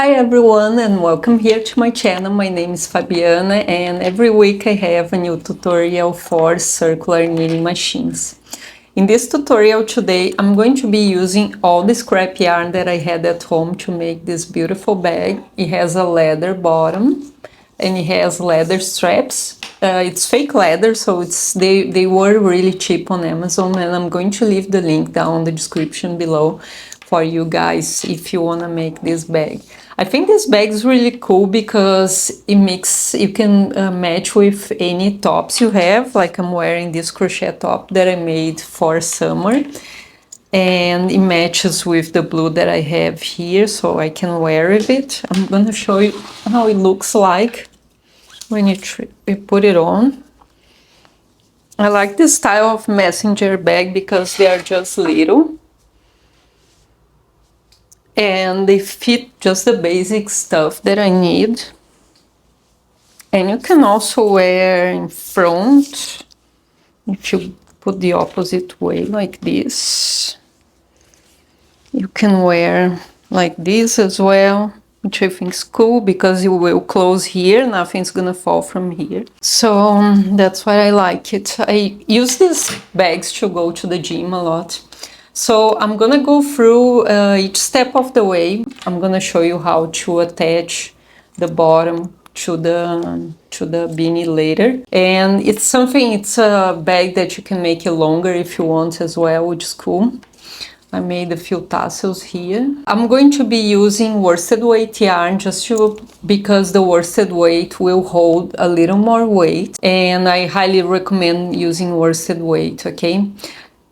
Hi everyone and welcome here to my channel. My name is Fabiana and every week I have a new tutorial for circular knitting machines. In this tutorial today I'm going to be using all the scrap yarn that I had at home to make this beautiful bag. It has a leather bottom and it has leather straps. It's fake leather, so they were really cheap on Amazon, and I'm going to leave the link down in the description below for you guys if you want to make this bag. I think this bag is really cool because you can match with any tops you have. Like I'm wearing this crochet top that I made for summer, and it matches with the blue that I have here, so I can wear with it. I'm gonna show you how it looks like when you put it on. I like this style of messenger bag because they are just little and they fit just the basic stuff that I need. And you can also wear in front if you put the opposite way like this. You can wear like this as well, which I think is cool because it will close here, nothing's gonna fall from here. So that's why I like it. I use these bags to go to the gym a lot. So I'm gonna go through each step of the way. I'm gonna show you how to attach the bottom to the beanie later. And it's a bag that you can make it longer if you want as well, which is cool. I made a few tassels here. I'm going to be using worsted weight yarn because the worsted weight will hold a little more weight, and I highly recommend using worsted weight, okay?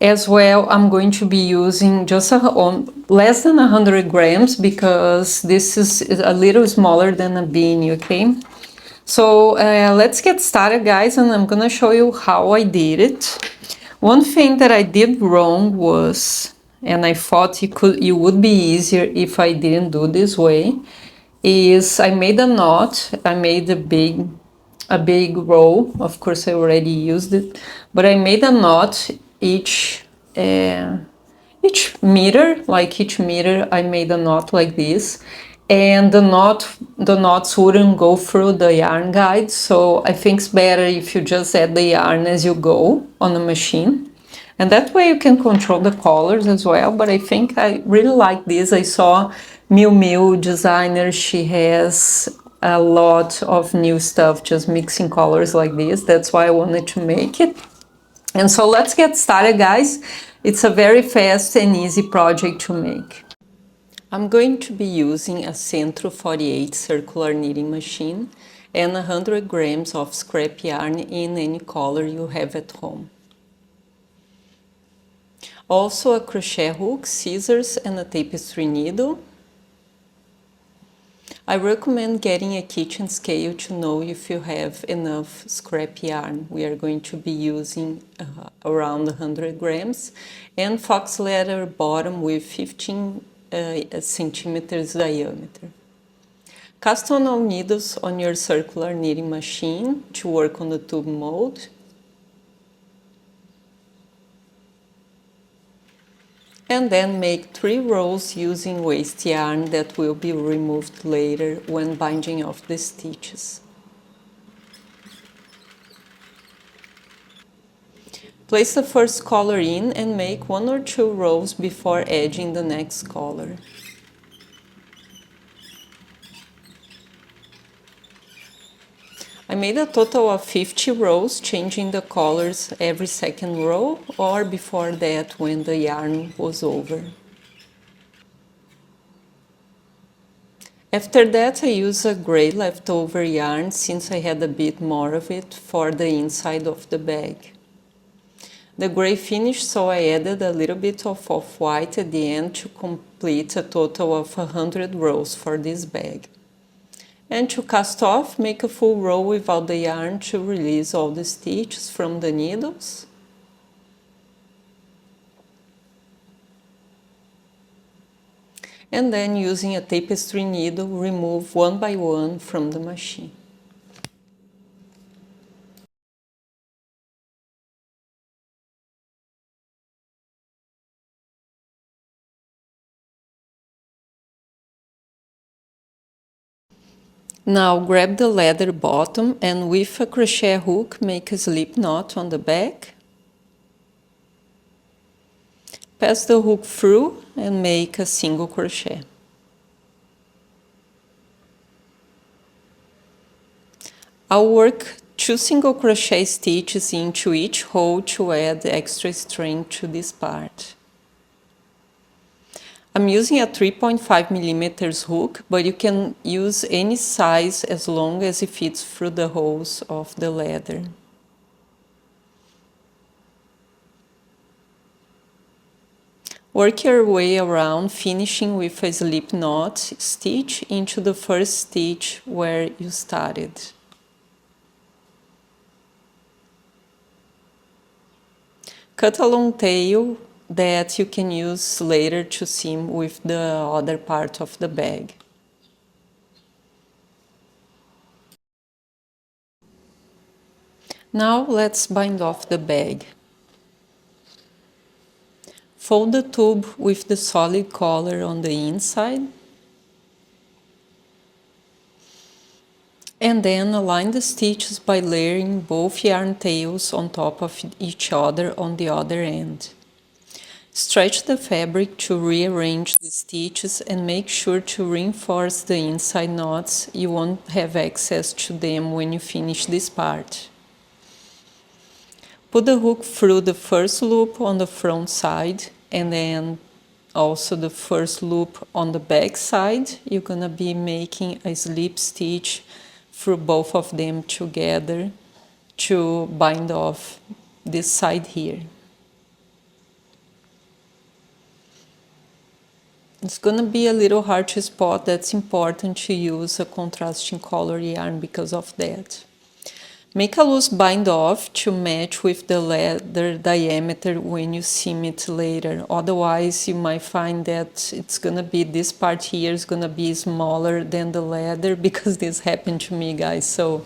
As well, I'm going to be using just less than 100 grams because this is a little smaller than a beanie, okay? So let's get started, guys, and I'm gonna show you how I did it. One thing that I did wrong was, and I thought it would be easier if I didn't do this way, is I made a knot. I made a big row. Of course I already used it, but I made a knot each meter. Like each meter I made a knot like this, and the knots wouldn't go through the yarn guide, so I think it's better if you just add the yarn as you go on the machine, and that way you can control the colors as well. But I think I really like this. I saw Miu Miu designer, she has a lot of new stuff just mixing colors like this. That's why I wanted to make it. And so let's get started, guys. It's a very fast and easy project to make. I'm going to be using a Sentro 48 circular knitting machine and 100 grams of scrap yarn in any color you have at home. Also a crochet hook, scissors and a tapestry needle. I recommend getting a kitchen scale to know if you have enough scrap yarn. We are going to be using around 100 grams, and fox leather bottom with 15 centimeters diameter. Cast on all needles on your circular knitting machine to work on the tube mold. And then make 3 rows using waste yarn that will be removed later when binding off the stitches. Place the first color in and make 1 or 2 rows before adding the next color. I made a total of 50 rows, changing the colors every second row or before that when the yarn was over. After that, I used a gray leftover yarn since I had a bit more of it for the inside of the bag. The gray finished, so I added a little bit of off-white at the end to complete a total of 100 rows for this bag. And to cast off, make a full row without the yarn to release all the stitches from the needles. And then, using a tapestry needle, remove one by one from the machine. Now grab the leather bottom and with a crochet hook make a slip knot on the back. Pass the hook through and make a single crochet. I'll work 2 single crochet stitches into each hole to add extra strength to this part. I'm using a 3.5mm hook, but you can use any size as long as it fits through the holes of the leather. Work your way around, finishing with a slip knot stitch into the first stitch where you started. Cut a long tail that you can use later to seam with the other part of the bag. Now let's bind off the bag. Fold the tube with the solid collar on the inside. And then align the stitches by layering both yarn tails on top of each other on the other end. Stretch the fabric to rearrange the stitches and make sure to reinforce the inside knots. You won't have access to them when you finish this part. Put the hook through the first loop on the front side and then also the first loop on the back side. You're gonna be making a slip stitch through both of them together to bind off this side here. It's gonna be a little hard to spot. That's important to use a contrasting color yarn because of that. Make a loose bind off to match with the leather diameter when you seam it later. Otherwise, you might find that it's gonna be, this part here is gonna be smaller than the leather, because this happened to me, guys. So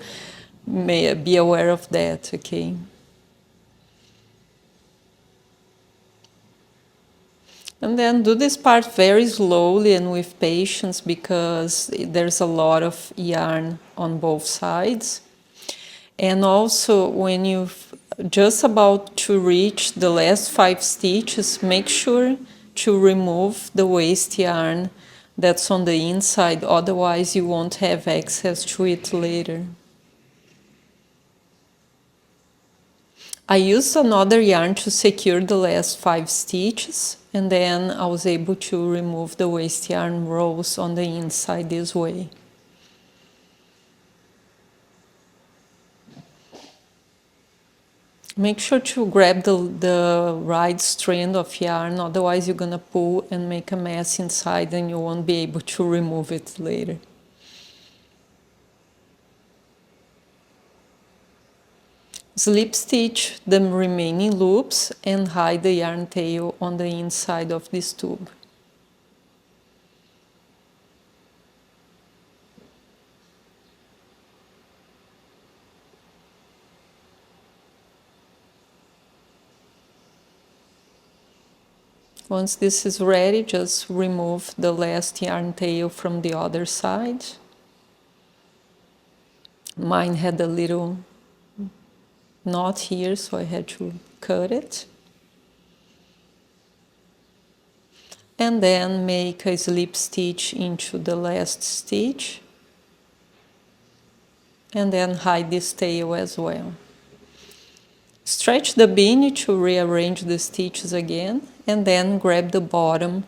be aware of that, okay? And then do this part very slowly and with patience, because there's a lot of yarn on both sides. And also, when you're just about to reach the last 5 stitches, make sure to remove the waste yarn that's on the inside, otherwise you won't have access to it later. I used another yarn to secure the last 5 stitches, and then I was able to remove the waste yarn rows on the inside this way. Make sure to grab the right strand of yarn, otherwise you're gonna pull and make a mess inside and you won't be able to remove it later. Slip stitch the remaining loops and hide the yarn tail on the inside of this tube. Once this is ready, just remove the last yarn tail from the other side. Mine had a little knot here, so I had to cut it. And then make a slip stitch into the last stitch. And then hide this tail as well. Stretch the beanie to rearrange the stitches again, and then grab the bottom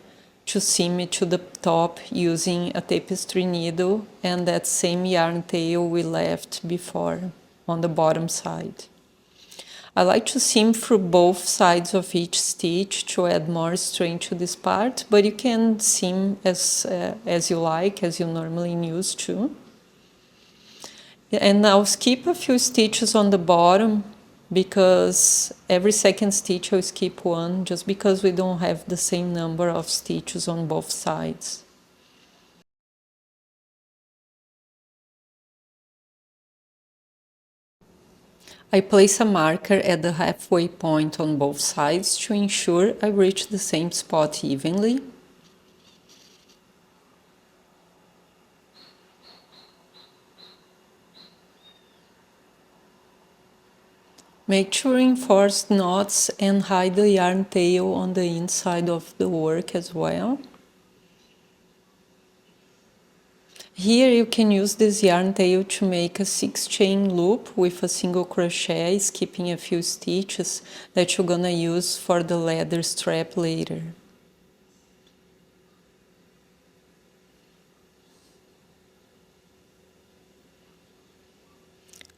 to seam it to the top using a tapestry needle and that same yarn tail we left before on the bottom side. I like to seam through both sides of each stitch to add more strength to this part, but you can seam as you like, as you normally used to. And now skip a few stitches on the bottom, because every second stitch I'll skip one, just because we don't have the same number of stitches on both sides. I place a marker at the halfway point on both sides to ensure I reach the same spot evenly. Make to reinforce knots and hide the yarn tail on the inside of the work as well. Here you can use this yarn tail to make a 6-chain loop with a single crochet, skipping a few stitches that you're gonna use for the leather strap later.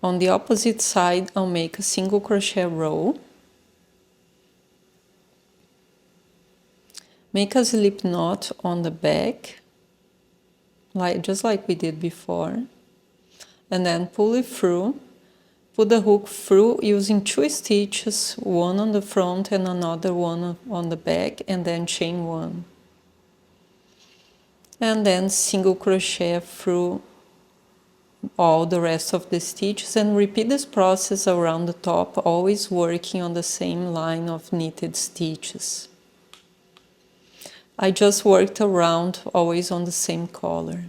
On the opposite side, I'll make a single crochet row. Make a slip knot on the back, just like we did before, and then pull it through. Put the hook through using 2 stitches, one on the front and another one on the back, and then chain 1. And then single crochet through all the rest of the stitches and repeat this process around the top, always working on the same line of knitted stitches. I just worked around always on the same color.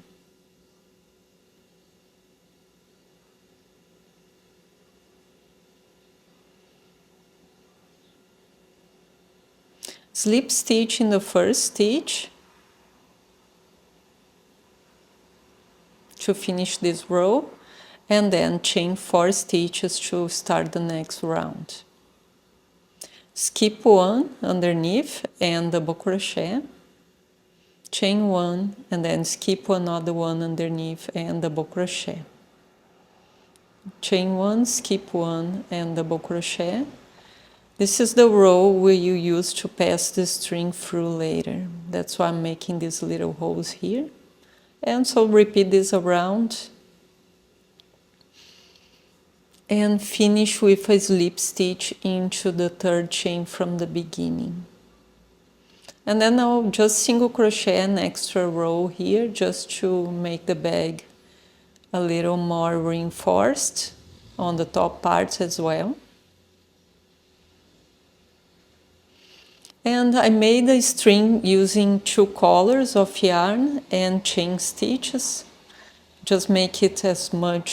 Slip stitch in the first stitch to finish this row, and then chain 4 stitches to start the next round. Skip 1 underneath and double crochet, chain 1 and then skip another one underneath and double crochet, chain 1, skip 1 and double crochet. This is the row where you use to pass the string through later. That's why I'm making these little holes here. And so repeat this around and finish with a slip stitch into the 3rd chain from the beginning. And then I'll just single crochet an extra row here just to make the bag a little more reinforced on the top parts as well. And I made a string using 2 colors of yarn and chain stitches. Just make it as long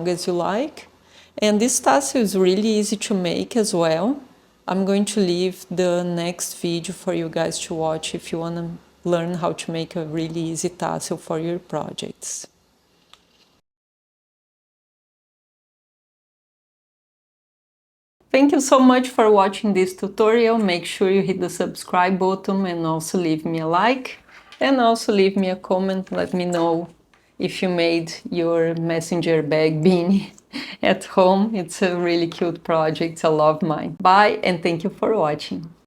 as you like. And this tassel is really easy to make as well. I'm going to leave the next video for you guys to watch if you want to learn how to make a really easy tassel for your projects. Thank you so much for watching this tutorial. Make sure you hit the subscribe button and also leave me a like. And also leave me a comment, let me know if you made your messenger bag beanie at home. It's a really cute project, I love mine. Bye and thank you for watching.